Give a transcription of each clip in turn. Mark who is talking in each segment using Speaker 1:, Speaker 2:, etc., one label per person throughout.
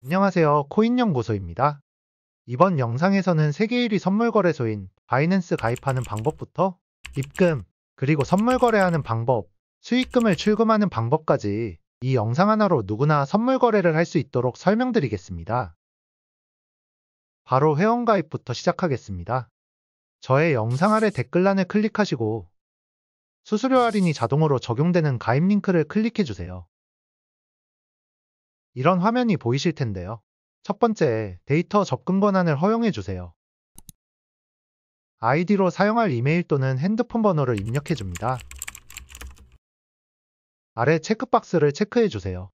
Speaker 1: 안녕하세요. 코인연구소입니다. 이번 영상에서는 세계 1위 선물거래소인 바이낸스 가입하는 방법부터 입금, 그리고 선물 거래하는 방법, 수익금을 출금하는 방법까지 이 영상 하나로 누구나 선물 거래를 할 수 있도록 설명드리겠습니다. 바로 회원가입부터 시작하겠습니다. 저의 영상 아래 댓글란을 클릭하시고 수수료 할인이 자동으로 적용되는 가입 링크를 클릭해주세요. 이런 화면이 보이실 텐데요. 첫 번째, 데이터 접근 권한을 허용해 주세요. 아이디로 사용할 이메일 또는 핸드폰 번호를 입력해 줍니다. 아래 체크박스를 체크해 주세요.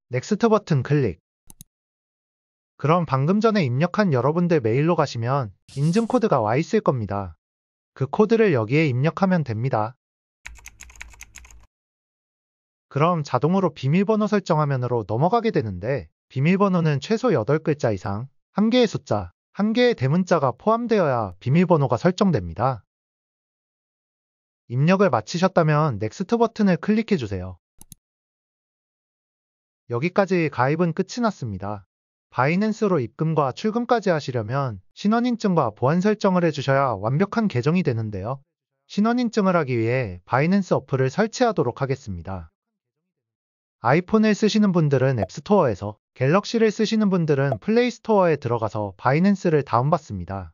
Speaker 1: 넥스트 버튼 클릭. 그럼 방금 전에 입력한 여러분들 메일로 가시면 인증 코드가 와 있을 겁니다. 그 코드를 여기에 입력하면 됩니다. 그럼 자동으로 비밀번호 설정 화면으로 넘어가게 되는데, 비밀번호는 최소 8글자 이상, 1개의 숫자, 1개의 대문자가 포함되어야 비밀번호가 설정됩니다. 입력을 마치셨다면 넥스트 버튼을 클릭해 주세요. 여기까지 가입은 끝이 났습니다. 바이낸스로 입금과 출금까지 하시려면 신원인증과 보안 설정을 해주셔야 완벽한 계정이 되는데요. 신원인증을 하기 위해 바이낸스 어플을 설치하도록 하겠습니다. 아이폰을 쓰시는 분들은 앱스토어에서, 갤럭시를 쓰시는 분들은 플레이스토어에 들어가서 바이낸스를 다운받습니다.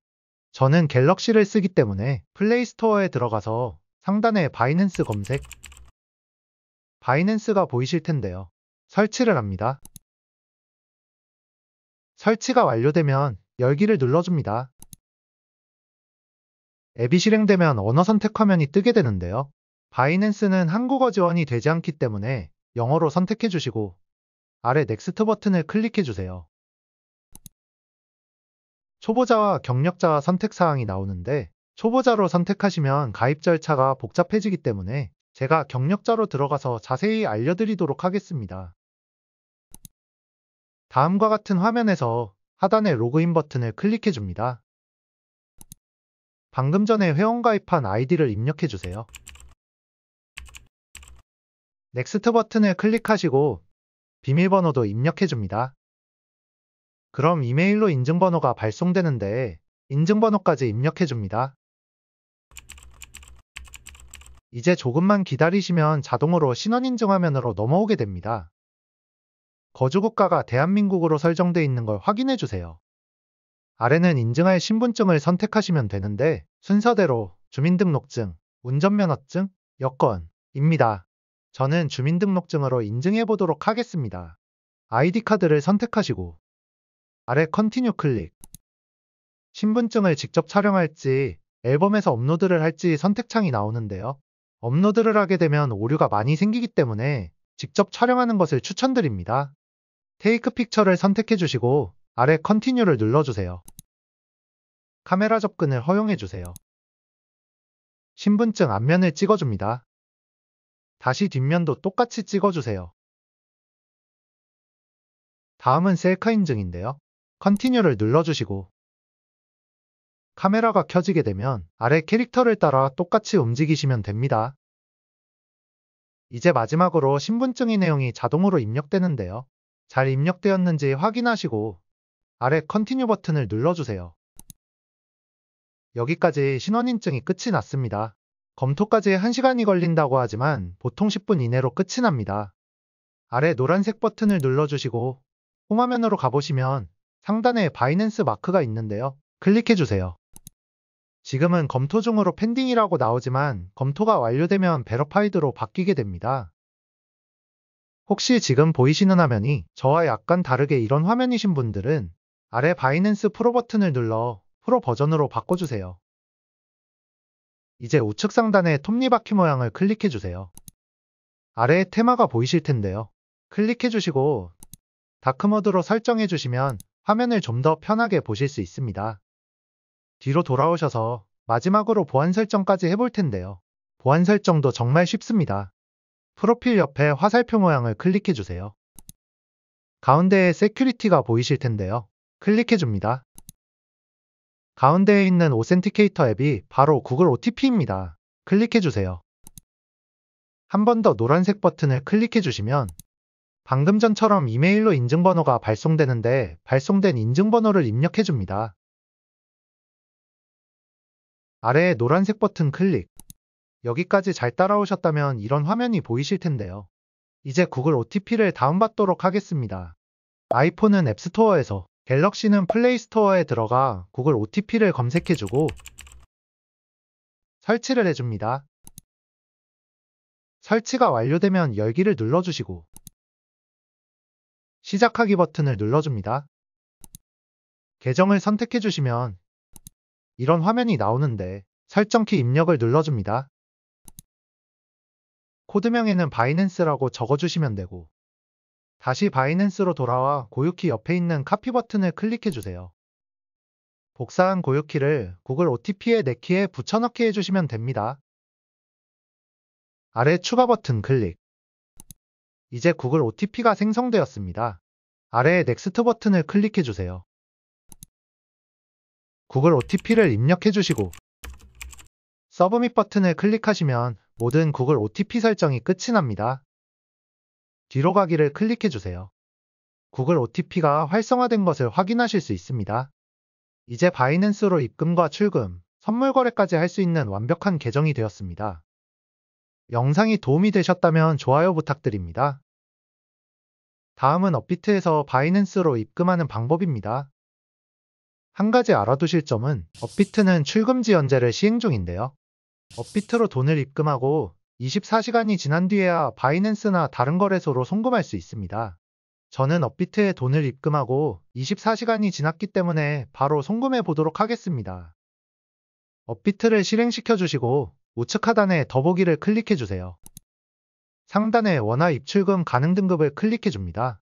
Speaker 1: 저는 갤럭시를 쓰기 때문에 플레이스토어에 들어가서 상단에 바이낸스 검색, 바이낸스가 보이실 텐데요. 설치를 합니다. 설치가 완료되면 열기를 눌러줍니다. 앱이 실행되면 언어 선택 화면이 뜨게 되는데요. 바이낸스는 한국어 지원이 되지 않기 때문에 영어로 선택해 주시고 아래 넥스트 버튼을 클릭해 주세요. 초보자와 경력자 선택 사항이 나오는데, 초보자로 선택하시면 가입 절차가 복잡해지기 때문에 제가 경력자로 들어가서 자세히 알려드리도록 하겠습니다. 다음과 같은 화면에서 하단의 로그인 버튼을 클릭해 줍니다. 방금 전에 회원가입한 아이디를 입력해 주세요. 넥스트 버튼을 클릭하시고 비밀번호도 입력해 줍니다. 그럼 이메일로 인증번호가 발송되는데 인증번호까지 입력해 줍니다. 이제 조금만 기다리시면 자동으로 신원인증 화면으로 넘어오게 됩니다. 거주국가가 대한민국으로 설정되어 있는 걸 확인해 주세요. 아래는 인증할 신분증을 선택하시면 되는데 순서대로 주민등록증, 운전면허증, 여권입니다. 저는 주민등록증으로 인증해 보도록 하겠습니다. 아이디 카드를 선택하시고 아래 컨티뉴 클릭. 신분증을 직접 촬영할지 앨범에서 업로드를 할지 선택창이 나오는데요. 업로드를 하게 되면 오류가 많이 생기기 때문에 직접 촬영하는 것을 추천드립니다. 테이크 픽처를 선택해 주시고 아래 컨티뉴를 눌러주세요. 카메라 접근을 허용해 주세요. 신분증 앞면을 찍어줍니다. 다시 뒷면도 똑같이 찍어주세요. 다음은 셀카 인증인데요. 컨티뉴를 눌러주시고 카메라가 켜지게 되면 아래 캐릭터를 따라 똑같이 움직이시면 됩니다. 이제 마지막으로 신분증의 내용이 자동으로 입력되는데요. 잘 입력되었는지 확인하시고 아래 컨티뉴 버튼을 눌러주세요. 여기까지 신원인증이 끝이 났습니다. 검토까지 1시간이 걸린다고 하지만 보통 10분 이내로 끝이 납니다. 아래 노란색 버튼을 눌러주시고 홈화면으로 가보시면 상단에 바이낸스 마크가 있는데요. 클릭해주세요. 지금은 검토 중으로 펜딩이라고 나오지만 검토가 완료되면 베러파이드로 바뀌게 됩니다. 혹시 지금 보이시는 화면이 저와 약간 다르게 이런 화면이신 분들은 아래 바이낸스 프로 버튼을 눌러 프로 버전으로 바꿔주세요. 이제 우측 상단의 톱니바퀴 모양을 클릭해주세요. 아래에 테마가 보이실 텐데요. 클릭해주시고 다크모드로 설정해주시면 화면을 좀 더 편하게 보실 수 있습니다. 뒤로 돌아오셔서 마지막으로 보안 설정까지 해볼 텐데요. 보안 설정도 정말 쉽습니다. 프로필 옆에 화살표 모양을 클릭해주세요. 가운데에 세큐리티가 보이실 텐데요. 클릭해줍니다. 가운데에 있는 오센티케이터 앱이 바로 구글 OTP입니다. 클릭해주세요. 한 번 더 노란색 버튼을 클릭해주시면 방금 전처럼 이메일로 인증번호가 발송되는데 발송된 인증번호를 입력해줍니다. 아래에 노란색 버튼 클릭. 여기까지 잘 따라오셨다면 이런 화면이 보이실 텐데요. 이제 구글 OTP를 다운받도록 하겠습니다. 아이폰은 앱스토어에서, 갤럭시는 플레이스토어에 들어가 구글 OTP를 검색해주고 설치를 해줍니다. 설치가 완료되면 열기를 눌러주시고 시작하기 버튼을 눌러줍니다. 계정을 선택해주시면 이런 화면이 나오는데 설정키 입력을 눌러줍니다. 코드명에는 바이낸스라고 적어주시면 되고 다시 바이낸스로 돌아와 고유키 옆에 있는 카피 버튼을 클릭해주세요. 복사한 고유키를 구글 OTP의 내 키에 붙여넣기 해주시면 됩니다. 아래 추가 버튼 클릭. 이제 구글 OTP가 생성되었습니다. 아래의 넥스트 버튼을 클릭해주세요. 구글 OTP를 입력해주시고 서브밋 버튼을 클릭하시면 모든 구글 OTP 설정이 끝이 납니다. 뒤로 가기를 클릭해주세요. 구글 OTP가 활성화된 것을 확인하실 수 있습니다. 이제 바이낸스로 입금과 출금, 선물 거래까지 할 수 있는 완벽한 계정이 되었습니다. 영상이 도움이 되셨다면 좋아요 부탁드립니다. 다음은 업비트에서 바이낸스로 입금하는 방법입니다. 한 가지 알아두실 점은 업비트는 출금 지연제를 시행 중인데요. 업비트로 돈을 입금하고 24시간이 지난 뒤에야 바이낸스나 다른 거래소로 송금할 수 있습니다. 저는 업비트에 돈을 입금하고 24시간이 지났기 때문에 바로 송금해 보도록 하겠습니다. 업비트를 실행시켜 주시고 우측 하단에 더보기를 클릭해 주세요. 상단에 원화 입출금 가능 등급을 클릭해 줍니다.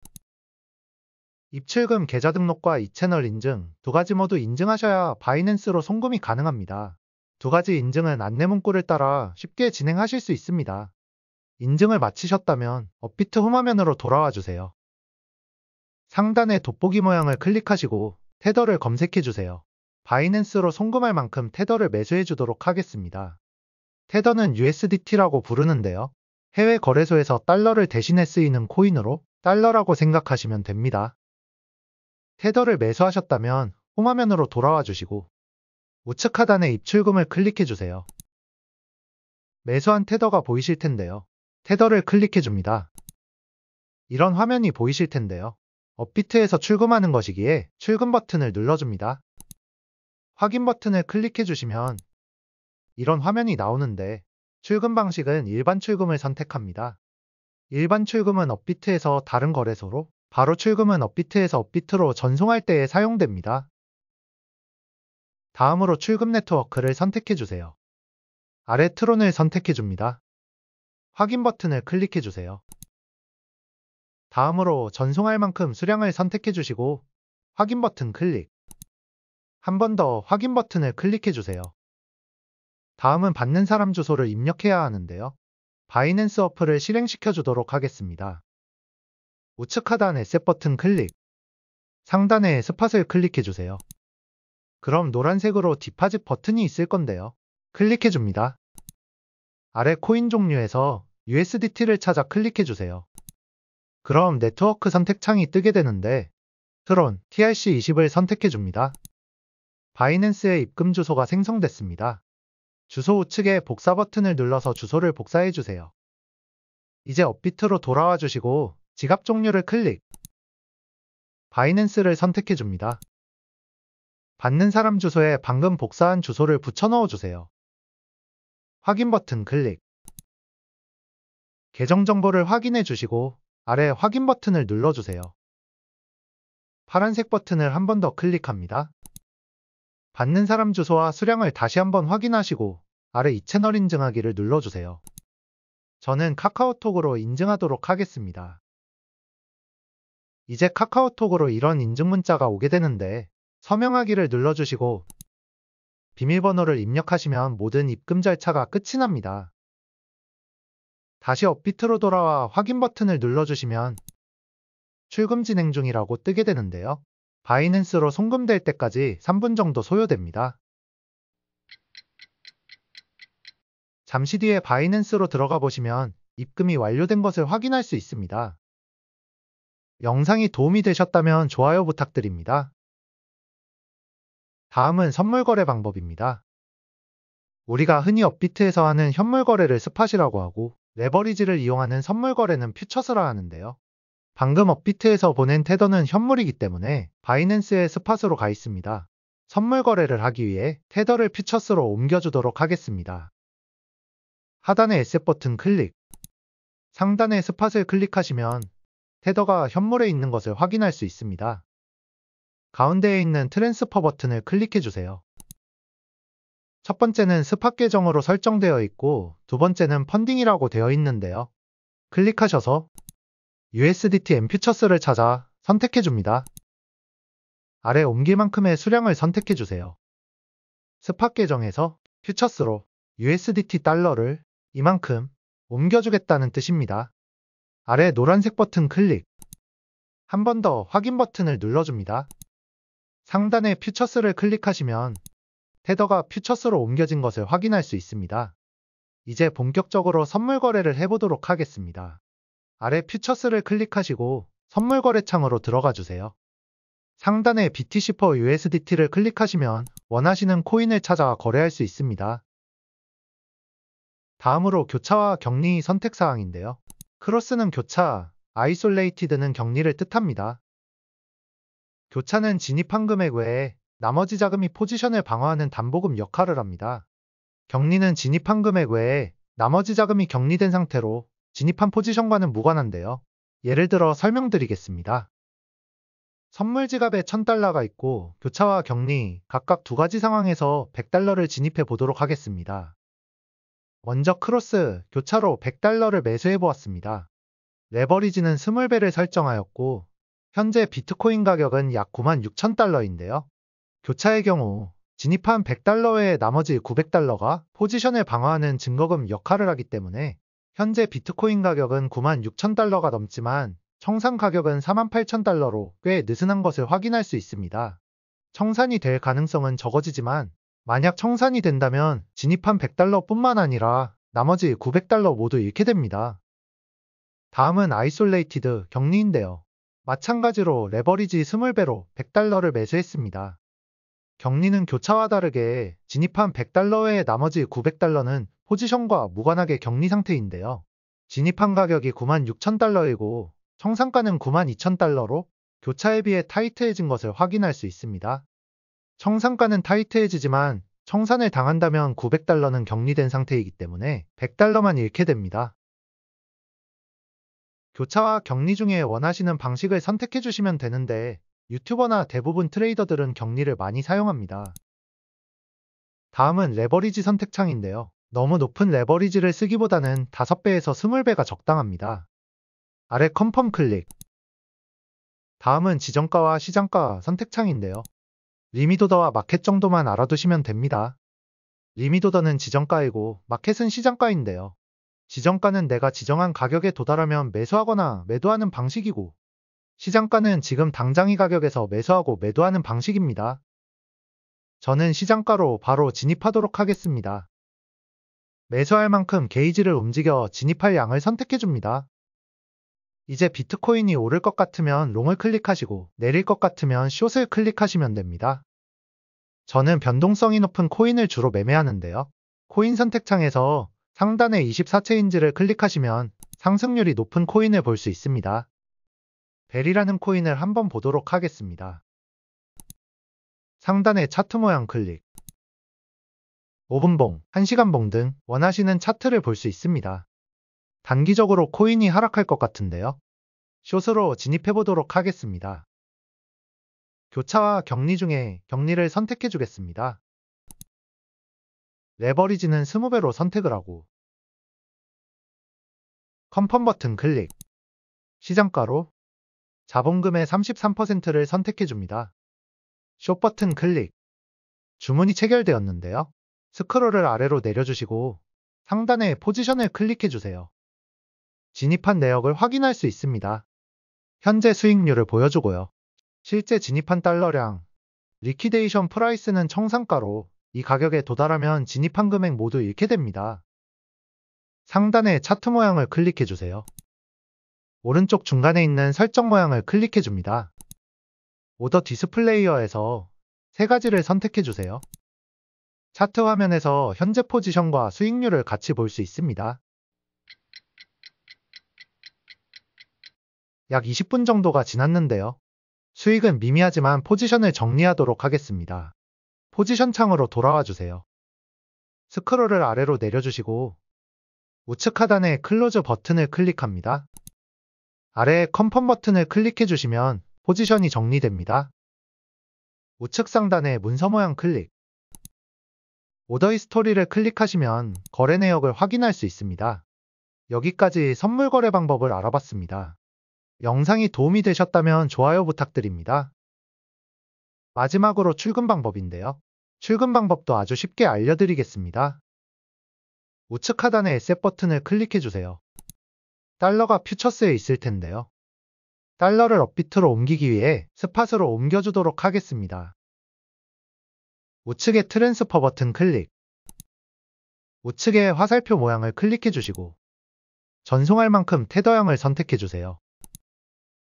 Speaker 1: 입출금 계좌 등록과 이채널 인증 두 가지 모두 인증하셔야 바이낸스로 송금이 가능합니다. 두 가지 인증은 안내 문구를 따라 쉽게 진행하실 수 있습니다. 인증을 마치셨다면 업비트 홈화면으로 돌아와 주세요. 상단의 돋보기 모양을 클릭하시고 테더를 검색해 주세요. 바이낸스로 송금할 만큼 테더를 매수해 주도록 하겠습니다. 테더는 USDT라고 부르는데요. 해외 거래소에서 달러를 대신해 쓰이는 코인으로 달러라고 생각하시면 됩니다. 테더를 매수하셨다면 홈화면으로 돌아와 주시고 우측 하단에 입출금을 클릭해 주세요. 매수한 테더가 보이실 텐데요. 테더를 클릭해 줍니다. 이런 화면이 보이실 텐데요. 업비트에서 출금하는 것이기에 출금 버튼을 눌러줍니다. 확인 버튼을 클릭해 주시면 이런 화면이 나오는데 출금 방식은 일반 출금을 선택합니다. 일반 출금은 업비트에서 다른 거래소로, 바로 출금은 업비트에서 업비트로 전송할 때에 사용됩니다. 다음으로 출금 네트워크를 선택해 주세요. 아래 트론을 선택해 줍니다. 확인 버튼을 클릭해 주세요. 다음으로 전송할 만큼 수량을 선택해 주시고 확인 버튼 클릭. 한 번 더 확인 버튼을 클릭해 주세요. 다음은 받는 사람 주소를 입력해야 하는데요. 바이낸스 어플을 실행시켜 주도록 하겠습니다. 우측 하단 에셋 버튼 클릭. 상단에 스팟을 클릭해 주세요. 그럼 노란색으로 디파짓 버튼이 있을 건데요. 클릭해 줍니다. 아래 코인 종류에서 USDT를 찾아 클릭해 주세요. 그럼 네트워크 선택 창이 뜨게 되는데 트론 TRC20을 선택해 줍니다. 바이낸스의 입금 주소가 생성됐습니다. 주소 우측에 복사 버튼을 눌러서 주소를 복사해 주세요. 이제 업비트로 돌아와 주시고 지갑 종류를 클릭. 바이낸스를 선택해 줍니다. 받는 사람 주소에 방금 복사한 주소를 붙여 넣어 주세요. 확인 버튼 클릭. 계정 정보를 확인해 주시고 아래 확인 버튼을 눌러주세요. 파란색 버튼을 한 번 더 클릭합니다. 받는 사람 주소와 수량을 다시 한번 확인하시고 아래 이 채널 인증하기를 눌러주세요. 저는 카카오톡으로 인증하도록 하겠습니다. 이제 카카오톡으로 이런 인증 문자가 오게 되는데 서명하기를 눌러주시고 비밀번호를 입력하시면 모든 입금 절차가 끝이 납니다. 다시 업비트로 돌아와 확인 버튼을 눌러주시면 출금 진행 중이라고 뜨게 되는데요. 바이낸스로 송금될 때까지 3분 정도 소요됩니다. 잠시 뒤에 바이낸스로 들어가 보시면 입금이 완료된 것을 확인할 수 있습니다. 영상이 도움이 되셨다면 좋아요 부탁드립니다. 다음은 선물 거래 방법입니다. 우리가 흔히 업비트에서 하는 현물 거래를 스팟이라고 하고 레버리지를 이용하는 선물 거래는 퓨처스라 하는데요. 방금 업비트에서 보낸 테더는 현물이기 때문에 바이낸스의 스팟으로 가 있습니다. 선물 거래를 하기 위해 테더를 퓨처스로 옮겨주도록 하겠습니다. 하단의 에셋 버튼 클릭, 상단의 스팟을 클릭하시면 테더가 현물에 있는 것을 확인할 수 있습니다. 가운데에 있는 트랜스퍼 버튼을 클릭해주세요. 첫 번째는 스팟 계정으로 설정되어 있고 두 번째는 펀딩이라고 되어 있는데요. 클릭하셔서 USDT M 퓨처스를 찾아 선택해줍니다. 아래 옮길 만큼의 수량을 선택해주세요. 스팟 계정에서 퓨처스로 USDT 달러를 이만큼 옮겨주겠다는 뜻입니다. 아래 노란색 버튼 클릭. 한 번 더 확인 버튼을 눌러줍니다. 상단의 퓨처스를 클릭하시면 테더가 퓨처스로 옮겨진 것을 확인할 수 있습니다. 이제 본격적으로 선물 거래를 해보도록 하겠습니다. 아래 퓨처스를 클릭하시고 선물 거래 창으로 들어가 주세요. 상단에 BTC for USDT를 클릭하시면 원하시는 코인을 찾아 거래할 수 있습니다. 다음으로 교차와 격리 선택 사항인데요. 크로스는 교차, 아이솔레이티드는 격리를 뜻합니다. 교차는 진입한 금액 외에 나머지 자금이 포지션을 방어하는 담보금 역할을 합니다. 격리는 진입한 금액 외에 나머지 자금이 격리된 상태로 진입한 포지션과는 무관한데요. 예를 들어 설명드리겠습니다. 선물 지갑에 1000달러가 있고 교차와 격리 각각 두 가지 상황에서 100달러를 진입해 보도록 하겠습니다. 먼저 크로스, 교차로 100달러를 매수해 보았습니다. 레버리지는 20배를 설정하였고 현재 비트코인 가격은 약 96,000달러인데요. 교차의 경우 진입한 100달러 외에 나머지 900달러가 포지션을 방어하는 증거금 역할을 하기 때문에 현재 비트코인 가격은 96,000달러가 넘지만 청산 가격은 48,000달러로 꽤 느슨한 것을 확인할 수 있습니다. 청산이 될 가능성은 적어지지만 만약 청산이 된다면 진입한 100달러 뿐만 아니라 나머지 900달러 모두 잃게 됩니다. 다음은 아이솔레이티드 격리인데요. 마찬가지로 레버리지 20배로 100달러를 매수했습니다. 격리는 교차와 다르게 진입한 100달러 외에 나머지 900달러는 포지션과 무관하게 격리 상태인데요. 진입한 가격이 96,000달러이고 청산가는 92,000달러로 교차에 비해 타이트해진 것을 확인할 수 있습니다. 청산가는 타이트해지지만 청산을 당한다면 900달러는 격리된 상태이기 때문에 100달러만 잃게 됩니다. 교차와 격리 중에 원하시는 방식을 선택해 주시면 되는데 유튜버나 대부분 트레이더들은 격리를 많이 사용합니다. 다음은 레버리지 선택창인데요. 너무 높은 레버리지를 쓰기보다는 5배에서 20배가 적당합니다. 아래 컨펌 클릭. 다음은 지정가와 시장가 선택창인데요. 리밋오더와 마켓 정도만 알아두시면 됩니다. 리밋오더는 지정가이고 마켓은 시장가인데요. 지정가는 내가 지정한 가격에 도달하면 매수하거나 매도하는 방식이고 시장가는 지금 당장 이 가격에서 매수하고 매도하는 방식입니다. 저는 시장가로 바로 진입하도록 하겠습니다. 매수할 만큼 게이지를 움직여 진입할 양을 선택해줍니다. 이제 비트코인이 오를 것 같으면 롱을 클릭하시고 내릴 것 같으면 숏을 클릭하시면 됩니다. 저는 변동성이 높은 코인을 주로 매매하는데요. 코인 선택창에서 상단의 24체인지를 클릭하시면 상승률이 높은 코인을 볼 수 있습니다. 벨이라는 코인을 한번 보도록 하겠습니다. 상단의 차트 모양 클릭. 5분봉, 1시간봉 등 원하시는 차트를 볼 수 있습니다. 단기적으로 코인이 하락할 것 같은데요. 숏으로 진입해 보도록 하겠습니다. 교차와 격리 중에 격리를 선택해 주겠습니다. 레버리지는 20배로 선택을 하고 컨펌 버튼 클릭. 시장가로 자본금의 33%를 선택해 줍니다. 숏 버튼 클릭. 주문이 체결되었는데요. 스크롤을 아래로 내려주시고 상단에 포지션을 클릭해 주세요. 진입한 내역을 확인할 수 있습니다. 현재 수익률을 보여주고요. 실제 진입한 달러량, 리퀴데이션 프라이스는 청산가로 이 가격에 도달하면 진입한 금액 모두 잃게 됩니다. 상단의 차트 모양을 클릭해 주세요. 오른쪽 중간에 있는 설정 모양을 클릭해 줍니다. 오더 디스플레이어에서 세 가지를 선택해 주세요. 차트 화면에서 현재 포지션과 수익률을 같이 볼 수 있습니다. 약 20분 정도가 지났는데요. 수익은 미미하지만 포지션을 정리하도록 하겠습니다. 포지션 창으로 돌아와 주세요. 스크롤을 아래로 내려주시고 우측 하단에 클로즈 버튼을 클릭합니다. 아래에 컨펌 버튼을 클릭해 주시면 포지션이 정리됩니다. 우측 상단에 문서 모양 클릭. 오더 히스토리를 클릭하시면 거래 내역을 확인할 수 있습니다. 여기까지 선물 거래 방법을 알아봤습니다. 영상이 도움이 되셨다면 좋아요 부탁드립니다. 마지막으로 출금 방법인데요. 출금 방법도 아주 쉽게 알려드리겠습니다. 우측 하단의 에셋 버튼을 클릭해 주세요. 달러가 퓨처스에 있을 텐데요. 달러를 업비트로 옮기기 위해 스팟으로 옮겨주도록 하겠습니다. 우측의 트랜스퍼 버튼 클릭. 우측의 화살표 모양을 클릭해 주시고 전송할 만큼 테더형을 선택해 주세요.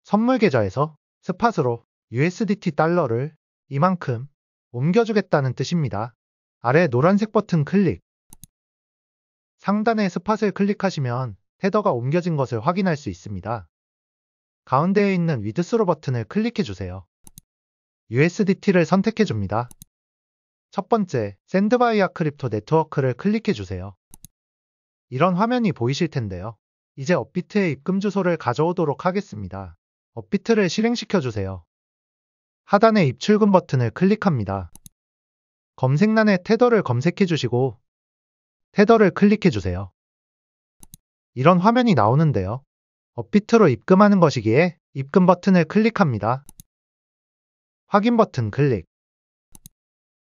Speaker 1: 선물 계좌에서 스팟으로 USDT 달러를 이만큼 옮겨주겠다는 뜻입니다. 아래 노란색 버튼 클릭. 상단의 스팟을 클릭하시면 테더가 옮겨진 것을 확인할 수 있습니다. 가운데에 있는 위드스로 버튼을 클릭해 주세요. USDT를 선택해 줍니다. 첫 번째, 샌드바이아 크립토 네트워크를 클릭해 주세요. 이런 화면이 보이실 텐데요. 이제 업비트의 입금 주소를 가져오도록 하겠습니다. 업비트를 실행시켜 주세요. 하단의 입출금 버튼을 클릭합니다. 검색란에 테더를 검색해 주시고 테더를 클릭해 주세요. 이런 화면이 나오는데요. 업비트로 입금하는 것이기에 입금 버튼을 클릭합니다. 확인 버튼 클릭.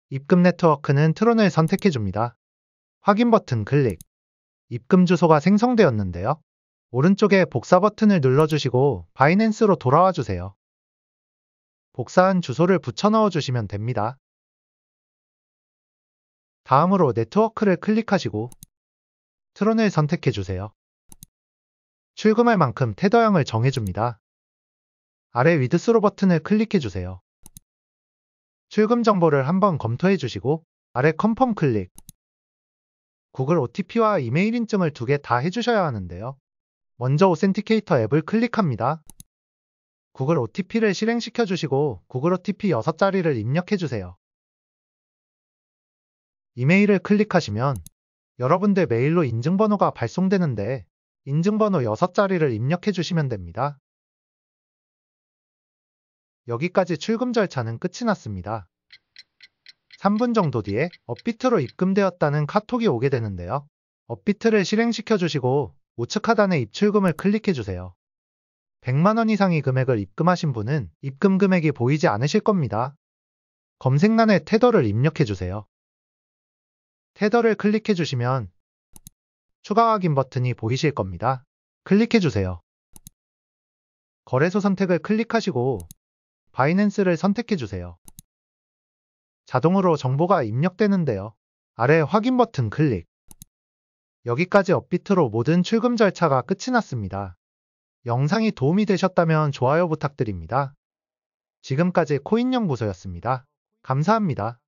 Speaker 1: 입금 네트워크는 트론을 선택해 줍니다. 확인 버튼 클릭. 입금 주소가 생성되었는데요. 오른쪽에 복사 버튼을 눌러주시고 바이낸스로 돌아와 주세요. 복사한 주소를 붙여 넣어 주시면 됩니다. 다음으로 네트워크를 클릭하시고 트론을 선택해 주세요. 출금할 만큼 테더형을 정해줍니다. 아래 위드스로 버튼을 클릭해 주세요. 출금 정보를 한번 검토해 주시고 아래 컨펌 클릭. 구글 OTP와 이메일 인증을 두 개 다 해주셔야 하는데요. 먼저 오센티케이터 앱을 클릭합니다. 구글 OTP를 실행시켜 주시고 구글 OTP 6자리를 입력해 주세요. 이메일을 클릭하시면 여러분들 메일로 인증번호가 발송되는데 인증번호 6자리를 입력해 주시면 됩니다. 여기까지 출금 절차는 끝이 났습니다. 3분 정도 뒤에 업비트로 입금되었다는 카톡이 오게 되는데요. 업비트를 실행시켜 주시고 우측 하단에 입출금을 클릭해 주세요. 100만 원 이상의 금액을 입금하신 분은 입금 금액이 보이지 않으실 겁니다. 검색란에 테더를 입력해 주세요. 테더를 클릭해 주시면 추가 확인 버튼이 보이실 겁니다. 클릭해 주세요. 거래소 선택을 클릭하시고 바이낸스를 선택해 주세요. 자동으로 정보가 입력되는데요. 아래 확인 버튼 클릭. 여기까지 업비트로 모든 출금 절차가 끝이 났습니다. 영상이 도움이 되셨다면 좋아요 부탁드립니다. 지금까지 코인연구소였습니다. 감사합니다.